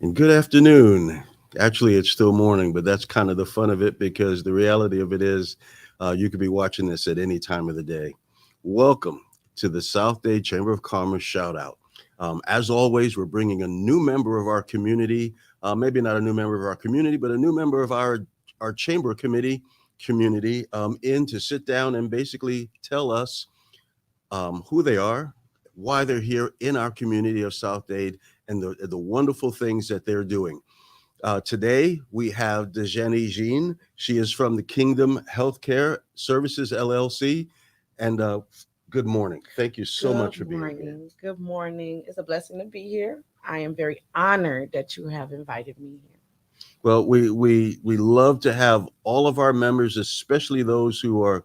And good afternoon. Actually, it's still morning, but that's kind of the fun of it because the reality of it is you could be watching this at any time of the day. Welcome to the South Dade Chamber of Commerce Shoutout. As always, we're bringing a new member of our community, maybe not a new member of our community, but a new member of our chamber community in to sit down and basically tell us who they are, why they're here in our community of South Dade, and the wonderful things that they're doing. Today, we have Dejani Jean. She is from the Kingdom Healthcare Services LLC. And good morning. Thank you so much Good for being here. morning. Good morning. It's a blessing to be here. I am very honored that you have invited me here. Well, we love to have all of our members, especially those who are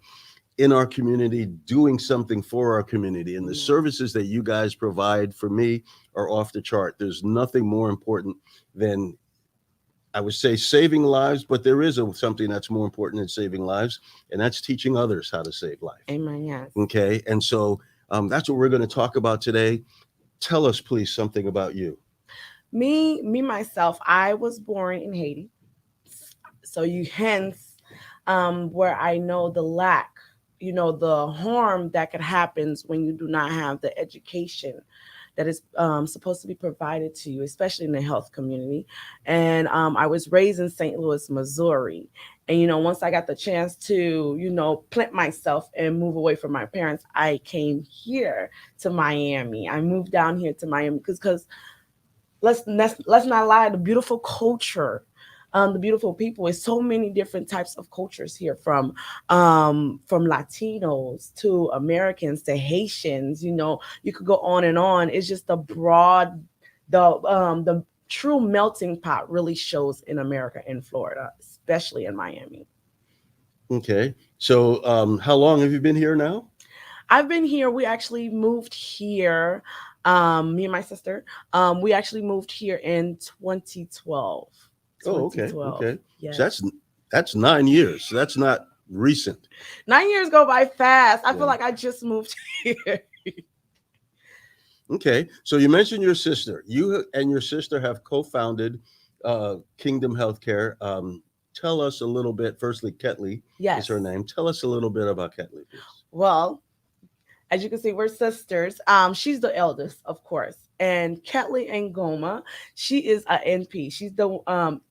in our community, doing something for our community. And the Yeah. services that you guys provide for me are off the chart. There's nothing more important than I would say saving lives, but there is something that's more important than saving lives, and that's teaching others how to save life. Amen. Yes. Okay. And so that's what we're going to talk about today. Tell us, please, something about you. Me myself, I was born in Haiti. So you hence where I know the lack, the harm that could happen when you do not have the education that is supposed to be provided to you, especially in the health community. And I was raised in St. Louis, Missouri. And, once I got the chance to, plant myself and move away from my parents, I came here to Miami. I moved down here to Miami because let's not lie, the beautiful culture, the beautiful people. Is so many different types of cultures here, from Latinos to Americans to Haitians. You could go on and on. It's just the true melting pot really shows in America, in Florida, especially in Miami. Okay. So how long have you been here now? I've been here. We actually moved here. Me and my sister. We actually moved here in 2012. Oh, okay. 2012. Okay. So Yes. that's 9 years. So that's not recent. 9 years go by fast. I feel Yeah. like I just moved here. Okay. So you mentioned your sister. You and your sister have co-founded Kingdom Healthcare. Tell us a little bit. Firstly, Ketley is Yes. her name. Tell us a little bit about Ketley, please. Well, as you can see, we're sisters. She's the eldest, of course. And Ketley Ngoma, she is a NP. She's the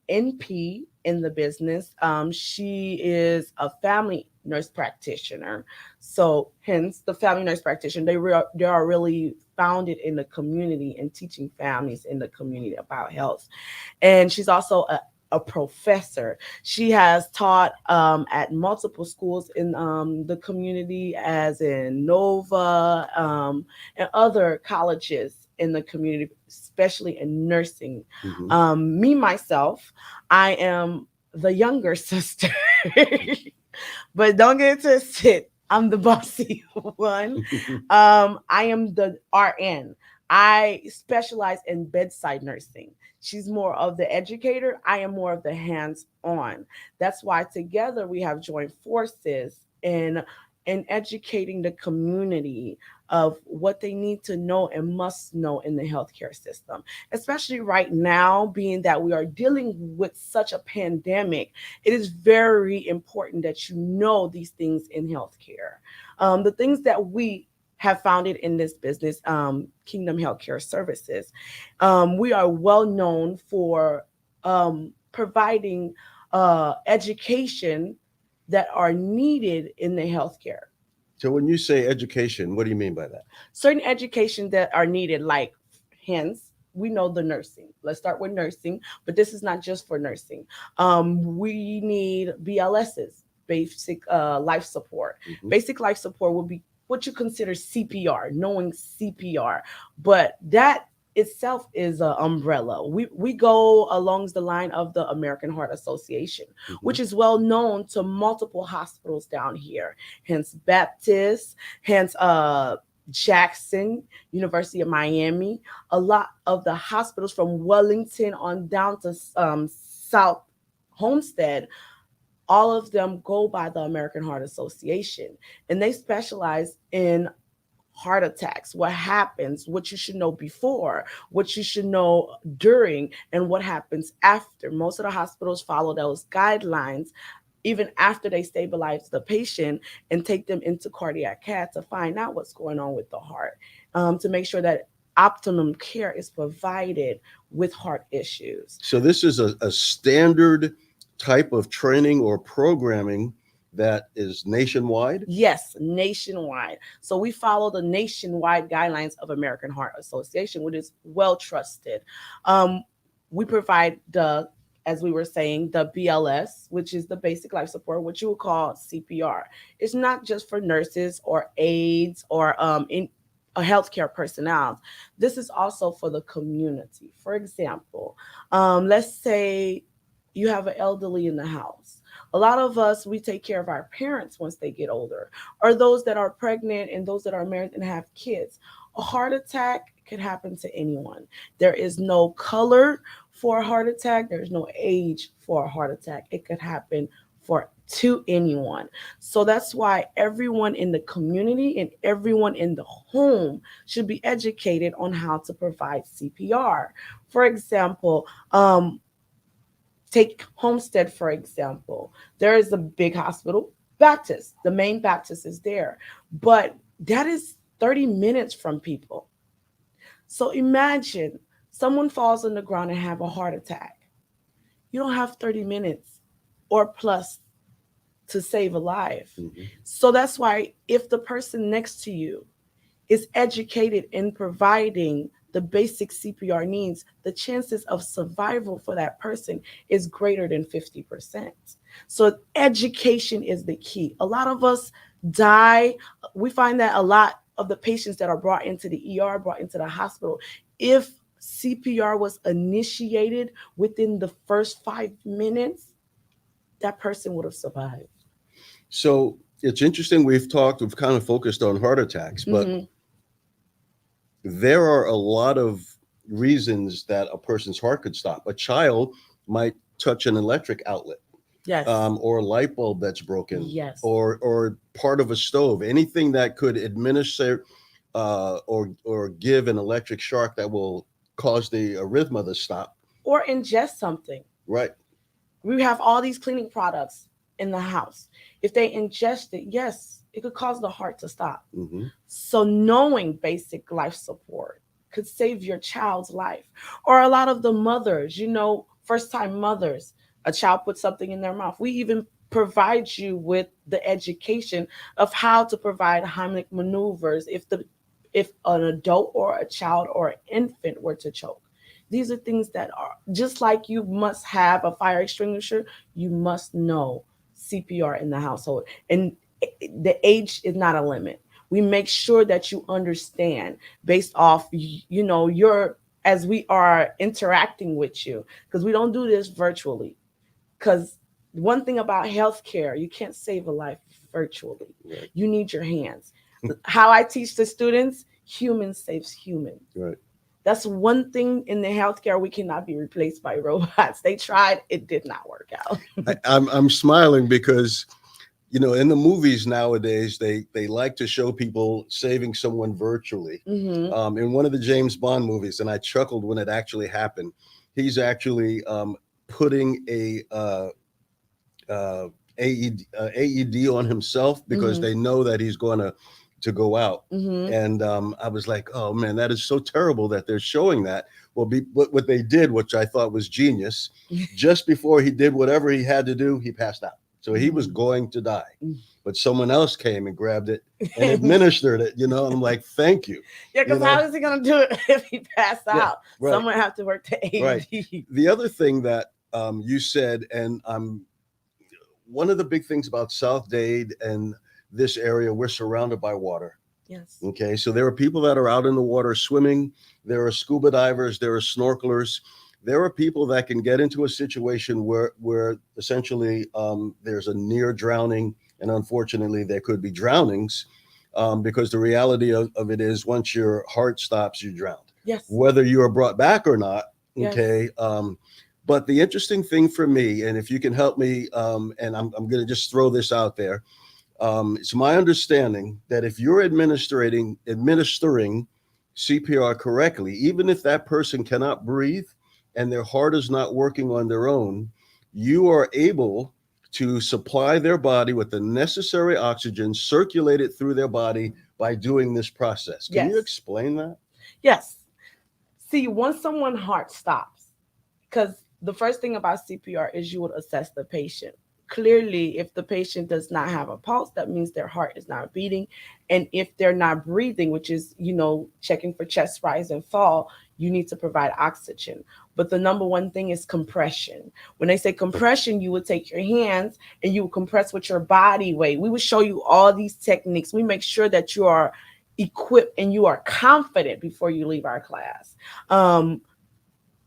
NP in the business. She is a family nurse practitioner. So hence the family nurse practitioner. They are really founded in the community and teaching families in the community about health. And she's also a professor. She has taught at multiple schools in the community, as in Nova, and other colleges in the community, especially in nursing. Hmm. Me, myself, I am the younger sister, but don't get it twisted. I'm the bossy one. I am the RN. I specialize in bedside nursing. She's more of the educator. I am more of the hands on. That's why together we have joined forces in educating the community of what they need to know and must know in the healthcare system, especially right now, being that we are dealing with such a pandemic. It is very important that you know these things in healthcare. The things that we have founded in this business, Kingdom Healthcare Services. We are well known for providing education that are needed in the healthcare. So when you say education, what do you mean by that? Certain education that are needed, like hence we know the nursing. Let's start with nursing, but this is not just for nursing. We need BLSs, basic life support. Hmm. Basic life support would be what you consider CPR, knowing CPR, but that itself is an umbrella. We go along the line of the American Heart Association, Hmm. which is well known to multiple hospitals down here, hence Baptist, hence Jackson, University of Miami. A lot of the hospitals from Wellington on down to South Homestead, all of them go by the American Heart Association, and they specialize in heart attacks, what happens, what you should know before, what you should know during, and what happens after. Most of the hospitals follow those guidelines even after they stabilize the patient and take them into cardiac cath to find out what's going on with the heart, to make sure that optimum care is provided with heart issues. So this is a standard type of training or programming that is nationwide? Yes, nationwide. So we follow the nationwide guidelines of American Heart Association, which is well trusted. Um, we provide as we were saying, the BLS, which is the basic life support, which you would call CPR. It's not just for nurses or aides or in healthcare personnel. This is also for the community. For example, let's say you have an elderly in the house. A lot of us, we take care of our parents once they get older, or those that are pregnant and those that are married and have kids. A heart attack could happen to anyone. There is no color for a heart attack. There's no age for a heart attack. It could happen to anyone. So that's why everyone in the community and everyone in the home should be educated on how to provide CPR. For example, take Homestead, for example. There is a big hospital, Baptist. The main Baptist is there. But that is 30 minutes from people. So imagine someone falls on the ground and have a heart attack. You don't have 30 minutes or plus to save a life. Mm-hmm. So that's why if the person next to you is educated in providing the basic CPR needs, the chances of survival for that person is greater than 50%. So education is the key. A lot of us die. We find that a lot of the patients that are brought into the ER, brought into the hospital, if CPR was initiated within the first 5 minutes, that person would have survived. So it's interesting. We've kind of focused on heart attacks, but there are a lot of reasons that a person's heart could stop. A child might touch an electric outlet. Yes. Or a light bulb that's broken. Yes. Or part of a stove. Anything that could administer or give an electric shock that will cause the arrhythmia to stop. Or ingest something. Right. We have all these cleaning products in the house. If they ingest it, yes, it could cause the heart to stop. Mm-hmm. So knowing basic life support could save your child's life. Or a lot of the mothers, first-time mothers, a child puts something in their mouth. We even provide you with the education of how to provide Heimlich maneuvers if an adult or a child or an infant were to choke. These are things that are just like you must have a fire extinguisher, you must know CPR in the household. And the age is not a limit. We make sure that you understand based off, as we are interacting with you, because we don't do this virtually. Because one thing about healthcare, you can't save a life virtually. Right. You need your hands. How I teach the students, human saves human. Right. That's one thing in the healthcare, we cannot be replaced by robots. They tried, it did not work out. I'm smiling because, in the movies nowadays, they like to show people saving someone virtually. Mm-hmm. In one of the James Bond movies, and I chuckled when it actually happened, he's actually putting a AED on himself because Mm-hmm. they know that he's going to go out. Mm-hmm. And I was like, oh man, that is so terrible that they're showing that. Well, what they did, which I thought was genius, just before he did whatever he had to do, he passed out. So he was going to die, but someone else came and grabbed it and administered it, and I'm like, thank you. Yeah, because how is he going to do it if he passed out? Right. Someone have to work the AED. Right. The other thing that you said, and one of the big things about South Dade and this area, we're surrounded by water. Yes. Okay. So there are people that are out in the water swimming. There are scuba divers. There are snorkelers. There are people that can get into a situation where essentially there's a near drowning, and unfortunately there could be drownings because the reality of it is once your heart stops, you're drowned. Yes. Whether you are brought back or not. Okay. Yes. But the interesting thing for me, and if you can help me, and I'm going to just throw this out there, It's my understanding that if you're administering CPR correctly, even if that person cannot breathe and their heart is not working on their own, you are able to supply their body with the necessary oxygen, circulate it through their body by doing this process. Can you Yes. explain that? Yes. See, once someone's heart stops, because the first thing about CPR is you would assess the patient. Clearly, if the patient does not have a pulse, that means their heart is not beating. And if they're not breathing, which is, checking for chest rise and fall, you need to provide oxygen. But the number one thing is compression. When they say compression, you would take your hands and you would compress with your body weight. We would show you all these techniques. We make sure that you are equipped and you are confident before you leave our class.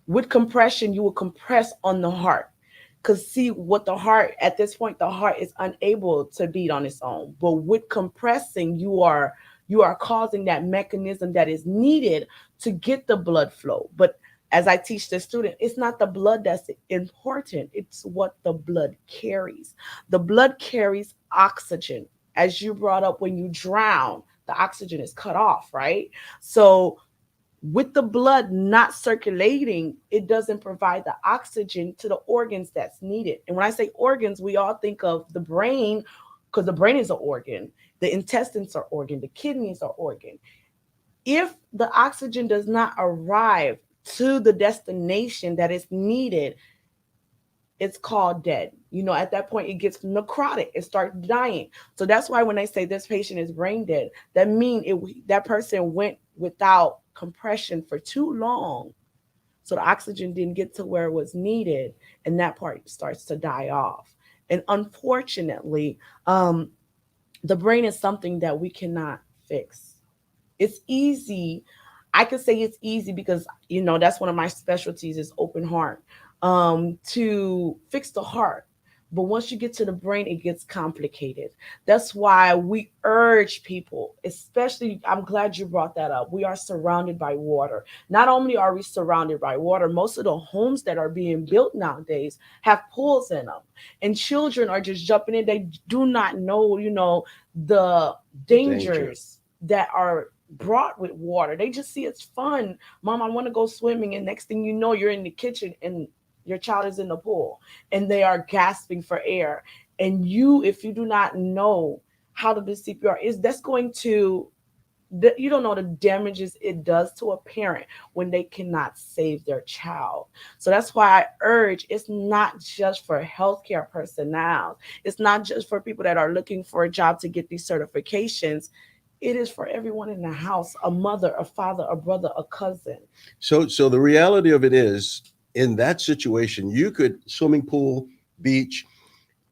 With compression, you will compress on the heart. Because see, what the heart, at this point, the heart is unable to beat on its own. But with compressing, you are causing that mechanism that is needed to get the blood flow. But as I teach the student, it's not the blood that's important. It's what the blood carries. The blood carries oxygen. As you brought up, when you drown, the oxygen is cut off, right? So with the blood not circulating, it doesn't provide the oxygen to the organs that's needed. And when I say organs, we all think of the brain, because the brain is an organ, the intestines are organ, the kidneys are organ. If the oxygen does not arrive to the destination that is needed, it's called dead. At that point, it gets necrotic. It starts dying. So that's why when they say this patient is brain dead, that means that person went without compression for too long. So the oxygen didn't get to where it was needed, and that part starts to die off. And unfortunately, the brain is something that we cannot fix. It's easy. I could say it's easy because, that's one of my specialties is open heart, to fix the heart. But once you get to the brain, it gets complicated. That's why we urge people, especially, I'm glad you brought that up. We are surrounded by water. Not only are we surrounded by water, most of the homes that are being built nowadays have pools in them. And children are just jumping in. They do not know, the Danger. dangers that are brought with water. They just see it's fun. Mom, I want to go swimming. And next thing you know, you're in the kitchen and your child is in the pool and they are gasping for air. And if you do not know how to do CPR, that's going to, you don't know the damages it does to a parent when they cannot save their child. So that's why I urge, it's not just for healthcare personnel. It's not just for people that are looking for a job to get these certifications. It is for everyone in the house, a mother, a father, a brother, a cousin. So the reality of it is, in that situation, you could swimming pool, beach,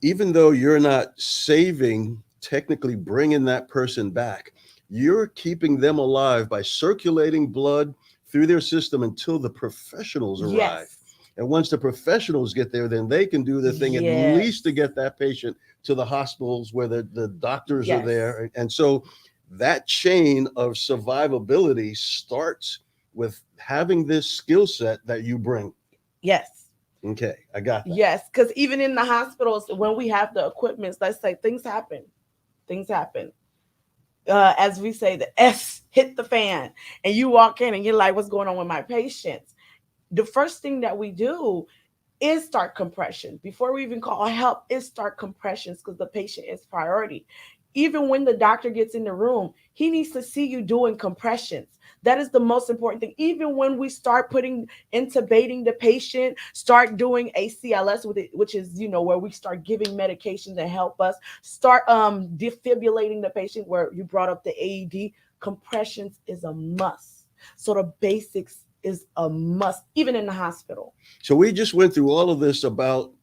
even though you're not saving, technically bringing that person back, you're keeping them alive by circulating blood through their system until the professionals arrive. Yes. And once the professionals get there, then they can do the thing at Yes. least to get that patient to the hospitals where the doctors are Yes. there. And so that chain of survivability starts with having this skill set that you bring. Yes. Okay, I got that. Yes. Because even in the hospitals, when we have the equipment, let's say things happen. Things happen. As we say, the S hit the fan, and you walk in and you're like, what's going on with my patients? The first thing that we do is start compression. Before we even call help, is start compressions because the patient is priority. Even when the doctor gets in the room, he needs to see you doing compressions. That is the most important thing. Even when we start intubating the patient, start doing ACLS with it, which is, where we start giving medication to help us, start defibrillating the patient, where you brought up the AED, compressions is a must. So the basics is a must, even in the hospital. So we just went through all of this about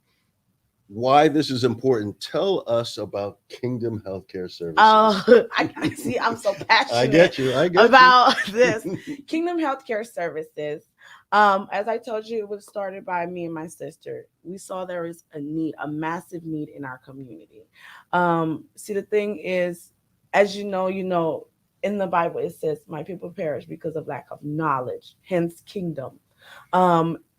why this is important. Tell us about Kingdom Healthcare Services. I see. I'm so passionate. I get you about this. Kingdom Healthcare Services. As I told you, it was started by me and my sister. We saw there is a need, a massive need in our community. See, the thing is, as you know, in the Bible it says, "My people perish because of lack of knowledge." Hence, kingdom.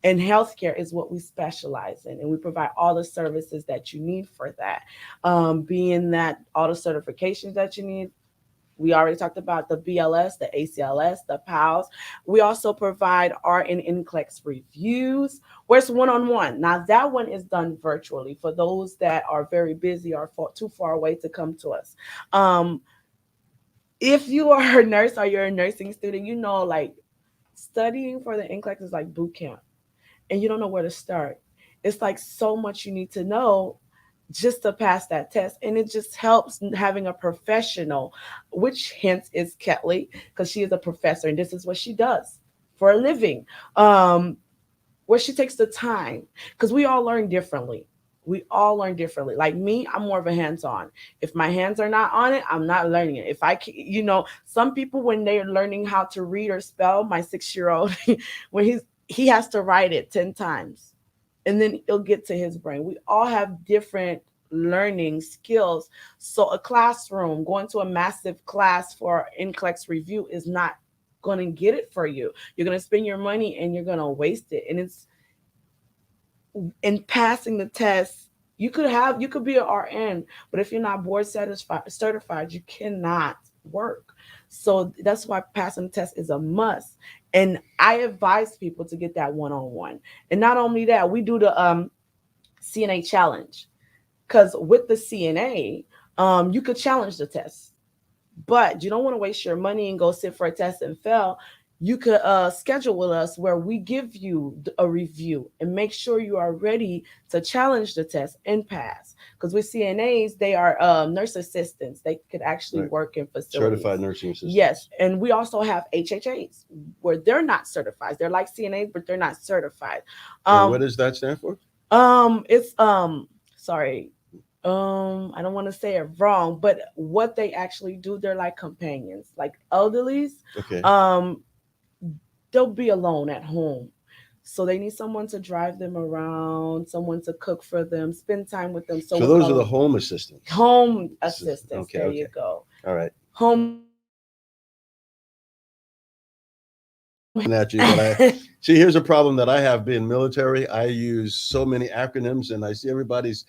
And healthcare is what we specialize in, and we provide all the services that you need for that. Being that all the certifications that you need, we already talked about the BLS, the ACLS, the PALS. We also provide RN NCLEX reviews where it's one-on-one. Now that one is done virtually for those that are very busy or too far away to come to us. Um, if you are a nurse or you're a nursing student, you know, like studying for the NCLEX is like boot camp and you don't know where to start. It's like so much you need to know just to pass that test. And it just helps having a professional, which hence is Kelly, because she is a professor and this is what she does for a living. Where she takes the time, because we all learn differently. We all learn differently. Like me, I'm more of a hands-on. If my hands are not on it, I'm not learning it. If I can, some people when they're learning how to read or spell, my 6-year-old, when he has to write it 10 times and then it'll get to his brain. We all have different learning skills. So a classroom, going to a massive class for NCLEX review is not going to get it for you. You're going to spend your money and you're going to waste it. And it's in passing the test, you could be an RN, but if you're not board certified, you cannot work. So that's why passing the test is a must. And I advise people to get that one-on-one. And not only that, we do the CNA challenge, because with the CNA, you could challenge the test, but you don't want to waste your money and go sit for a test and fail. You could schedule with us where we give you a review and make sure you are ready to challenge the test and pass. Because with CNAs, they are nurse assistants. They could actually Right. work in facilities. Certified nursing assistants. Yes, and we also have HHAs where they're not certified. They're like CNAs, but they're not certified. And what does that stand for? It's sorry, I don't want to say it wrong, but what they actually do, they're like companions, like elderlies. Okay. They'll be alone at home, so they need someone to drive them around, someone to cook for them, spend time with them. So those are the home assistants. Home assistants. Okay, There okay. you go. All right. Home. At you, but see, here's a problem that I have being military. I use so many acronyms, and I see everybody's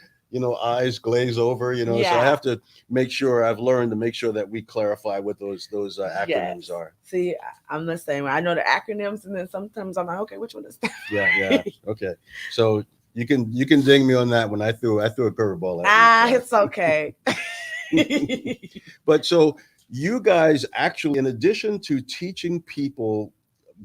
eyes glaze over. So I Yeah. have to make sure I've learned to make sure that we clarify what those acronyms Yes. are. See, I'm the same. I know the acronyms, and then sometimes I'm like, okay, which one is that? Yeah. Okay. So you can ding me on that when I threw a curveball at you. It's okay. But so you guys actually, in addition to teaching people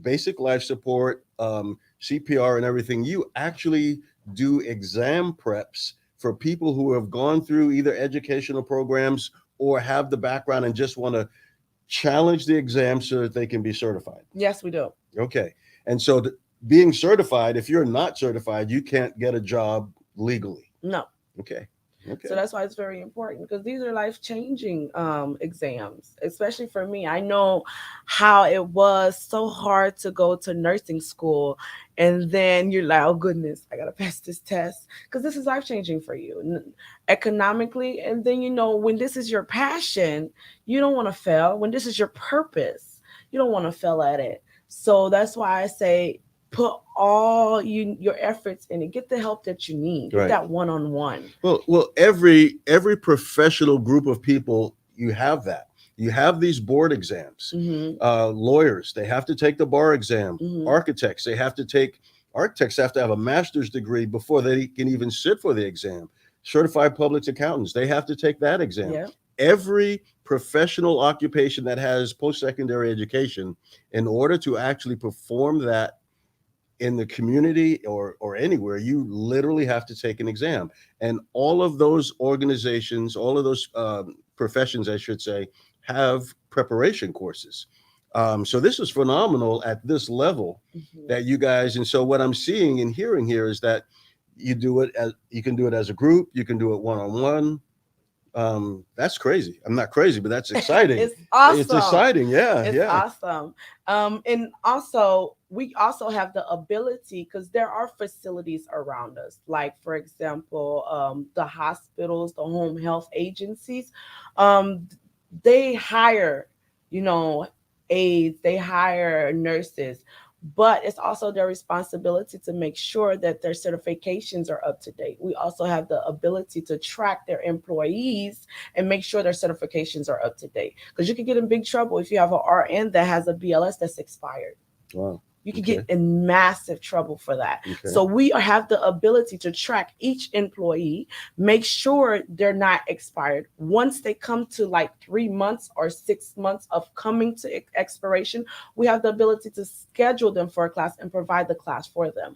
basic life support, CPR and everything, you actually do exam preps for people who have gone through either educational programs or have the background and just want to challenge the exam so that they can be certified. Yes, we do. Okay. And so being certified, if you're not certified, you can't get a job legally. No. Okay. So that's why it's very important, because these are life-changing exams, especially for me. I know how it was so hard to go to nursing school, and then you're like, oh goodness, I gotta pass this test, because this is life-changing for you economically. And then when this is your passion, you don't want to fail. When this is your purpose, you don't want to fail at it. So that's why I say, put all your efforts in it. Get the help that you need. Get that one-on-one. Well, every professional group of people, you have that. You have these board exams. Mm-hmm. Lawyers, they have to take the bar exam. Mm-hmm. Architects have to have a master's degree before they can even sit for the exam. Certified public accountants, they have to take that exam. Yeah. Every professional occupation that has post-secondary education, in order to actually perform that in the community or anywhere, you literally have to take an exam. And all of those organizations, all of those professions, I should say, have preparation courses. So this is phenomenal at this level that you guys. And so what I'm seeing and hearing here is that you can do it as a group, you can do it one-on-one. That's crazy. I'm not crazy, but that's exciting. It's awesome. It's exciting. Yeah. It's awesome. And also, we also have the ability, because there are facilities around us, like, for example, the hospitals, the home health agencies, they hire, aides, they hire nurses. but it's also their responsibility to make sure that their certifications are up to date. We also have the ability to track their employees and make sure their certifications are up to date. Because you could get in big trouble if you have an RN that has a BLS that's expired. Wow. You could Okay. get in massive trouble for that. Okay. So we have the ability to track each employee, make sure they're not expired. Once they come to like 3 months or 6 months of coming to expiration, we have the ability to schedule them for a class and provide the class for them.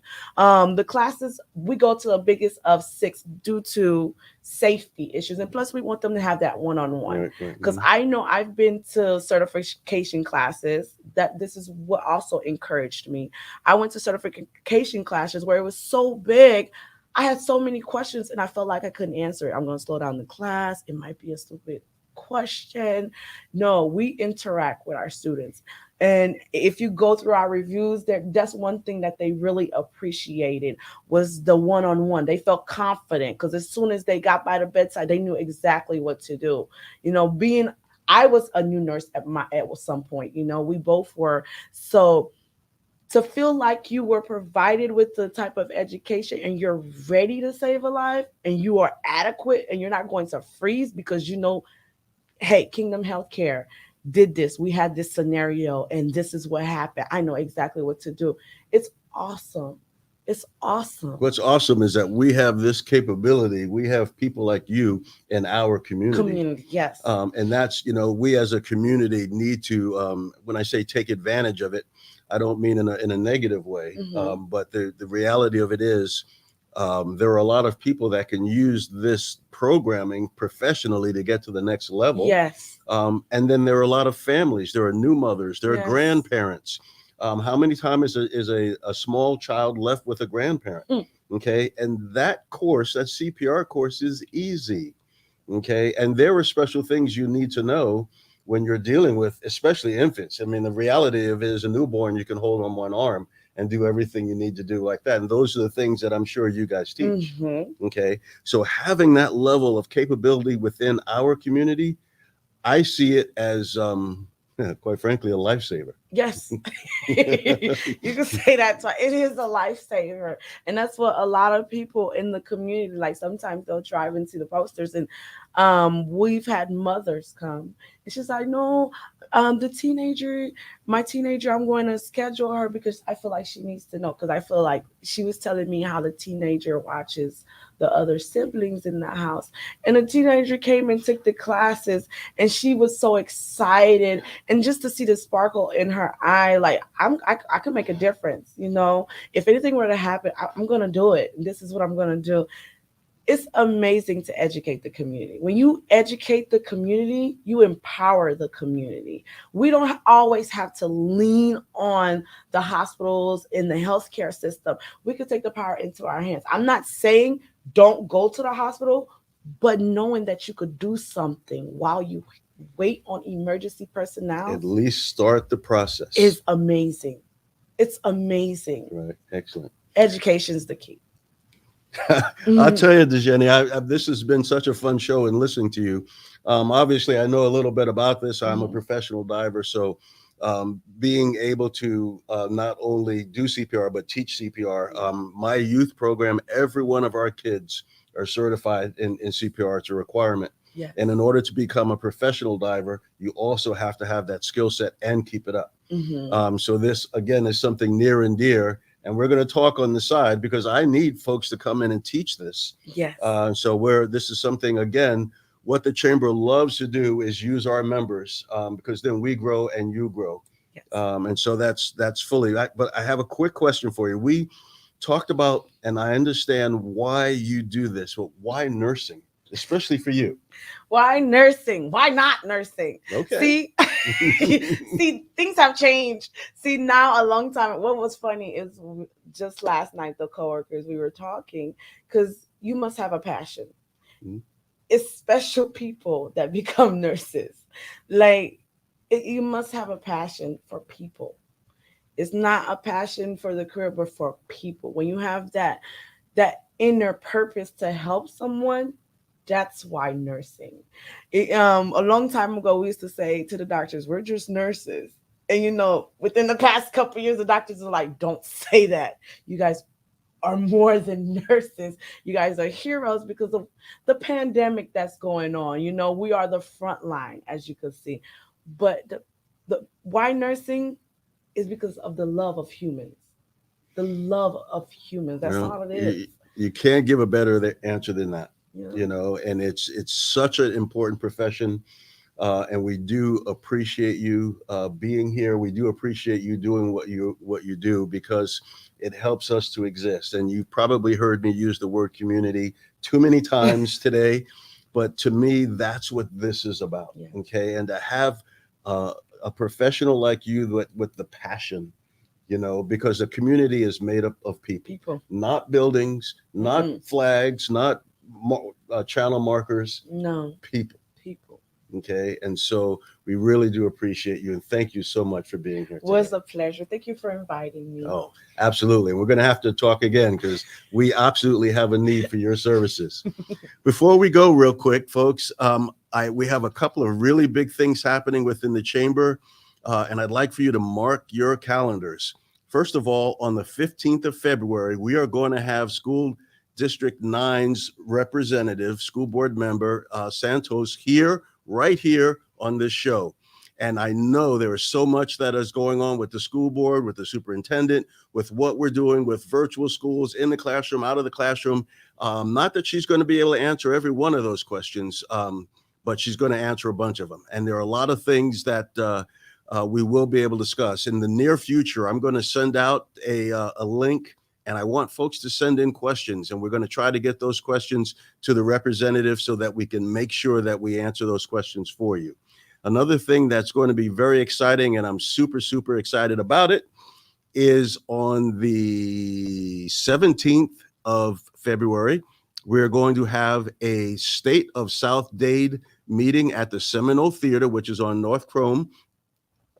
The classes, we go to the biggest of 6 due to safety issues. And plus, we want them to have that one-on-one. Right, right. Because I know I've been to certification classes that this is what also encouraged me. I went to certification classes where it was so big. I had so many questions and I felt like I couldn't answer it. I'm going to slow down the class. It might be a stupid question. No, we interact with our students. And if you go through our reviews, that's one thing that they really appreciated was the one-on-one. They felt confident because as soon as they got by the bedside, they knew exactly what to do. You know, I was a new nurse at some point. You know, we both were. So to feel like you were provided with the type of education and you're ready to save a life and you are adequate and you're not going to freeze because you know, hey, Kingdom Healthcare did this. We had this scenario and this is what happened. I know exactly what to do. It's awesome. It's awesome. What's awesome is that we have this capability. We have people like you in our community. Yes. And that's, you know, we as a community need to, when I say take advantage of it, I don't mean in a negative way. But the reality of it is, there are a lot of people that can use this programming professionally to get to the next level. Yes. And then there are a lot of families. There are new mothers. There are grandparents. How many times is a small child left with a grandparent? Okay. And that course, that CPR course is easy. Okay. And there are special things you need to know when you're dealing with, especially infants. I mean, the reality of it is a newborn, you can hold on one arm and do everything you need to do like that. And those are the things that I'm sure you guys teach. Okay. So having that level of capability within our community, I see it as, quite frankly, a lifesaver. Yes. You can say that. It is a lifesaver. And that's what a lot of people in the community, like sometimes they'll drive and see the posters and we've had mothers come. And she's like, no, my teenager, I'm going to schedule her because I feel like she needs to know. Because I feel like she was telling me how the teenager watches the other siblings in the house. And the teenager came and took the classes and she was so excited. And just to see the sparkle in her eye, like I could make a difference. You know, if anything were to happen, I'm going to do it. This is what I'm going to do. It's amazing to educate the community. When you educate the community, you empower the community. We don't always have to lean on the hospitals in the healthcare system. We could take the power into our hands. I'm not saying don't go to the hospital, but knowing that you could do something while you wait on emergency personnel. At least start the process. Is amazing. It's amazing. Right. Excellent. Education is the key. I'll tell you, Dejeni, this has been such a fun show and listening to you. Obviously, I know a little bit about this. I'm a professional diver, so being able to not only do CPR but teach CPR. My youth program, every one of our kids are certified in CPR. It's a requirement. Yes. And in order to become a professional diver, you also have to have that skill set and keep it up. So this, again, is something near and dear. And we're going to talk on the side because I need folks to come in and teach this. Yes. So this is something, again, what the chamber loves to do is use our members because then we grow and you grow. Yes. And so that's fully. But I have a quick question for you. We talked about, and I understand why you do this, but why nursing, especially for you? Why nursing? Why not nursing? Okay. See, things have changed. See, now a long time. What was funny is just last night, the coworkers, we were talking because you must have a passion. It's special people that become nurses. Like you must have a passion for people. It's not a passion for the career, but for people. When you have that inner purpose to help someone, that's why nursing. A long time ago, we used to say to the doctors, we're just nurses. And within the past couple of years, the doctors are like, don't say that. You guys are more than nurses. You guys are heroes because of the pandemic that's going on. We are the front line, as you can see. But the why nursing is because of the love of humans. The love of humans. That's all it is. You can't give a better answer than that. Yeah. And it's such an important profession. And we do appreciate you being here. We do appreciate you doing what you do, because it helps us to exist. And you probably heard me use the word community too many times today, but to me, that's what this is about. Yeah. Okay, and to have a professional like you with the passion, because the community is made up of people. Not buildings, not flags, not channel markers. No, people. Okay, and so we really do appreciate you, and thank you so much for being here today. It was a pleasure. Thank you for inviting me. Oh, absolutely. We're going to have to talk again, because we absolutely have a need for your services. Before we go, real quick, folks, we have a couple of really big things happening within the chamber, and I'd like for you to mark your calendars. First of all, on the 15th of February, we are going to have School District 9's representative, school board member, Santos, right here on this show. And I know there is so much that is going on with the school board, with the superintendent, with what we're doing with virtual schools, in the classroom, out of the classroom. Not that she's going to be able to answer every one of those questions, but she's going to answer a bunch of them. And there are a lot of things that we will be able to discuss. In the near future, I'm going to send out a link, and I want folks to send in questions, and we're going to try to get those questions to the representative so that we can make sure that we answer those questions for you. Another thing that's going to be very exciting, and I'm super, super excited about it, is on the 17th of February, we're going to have a State of South Dade meeting at the Seminole Theater, which is on North Chrome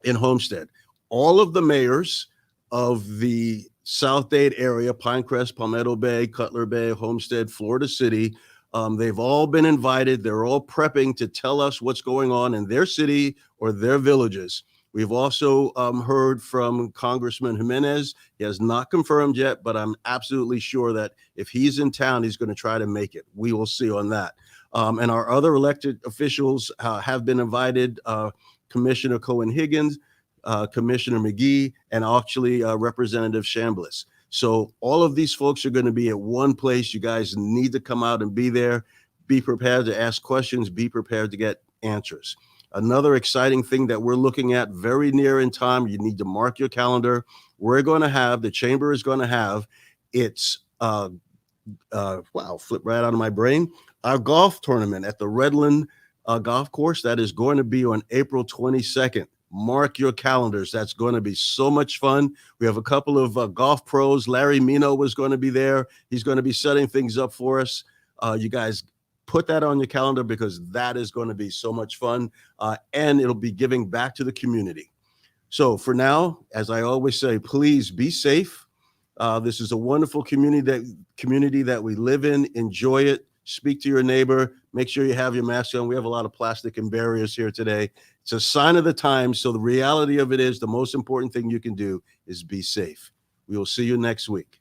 in Homestead. All of the mayors of the South Dade area, Pinecrest, Palmetto Bay, Cutler Bay, Homestead, Florida City, they've all been invited. They're all prepping to tell us what's going on in their city or their villages. We've also heard from Congressman Jimenez. He has not confirmed yet, but I'm absolutely sure that if he's in town, he's going to try to make it. We will see on that. And our other elected officials have been invited, Commissioner Cohen-Higgins, Commissioner McGee, and actually Representative Chambliss. So all of these folks are going to be at one place. You guys need to come out and be there. Be prepared to ask questions. Be prepared to get answers. Another exciting thing that we're looking at very near in time, you need to mark your calendar. The chamber is going to have its, flip right out of my brain, our golf tournament at the Redland Golf Course. That is going to be on April 22nd. Mark your calendars. That's going to be so much fun. We have a couple of golf pros. Larry Mino was going to be there. He's going to be setting things up for us. You guys put that on your calendar, because that is going to be so much fun, and it'll be giving back to the community. So for now, as I always say, please be safe. This is a wonderful community that we live in. Enjoy it. Speak to your neighbor. Make sure you have your mask on. We have a lot of plastic and barriers here today. It's a sign of the times. So the reality of it is, the most important thing you can do is be safe. We will see you next week.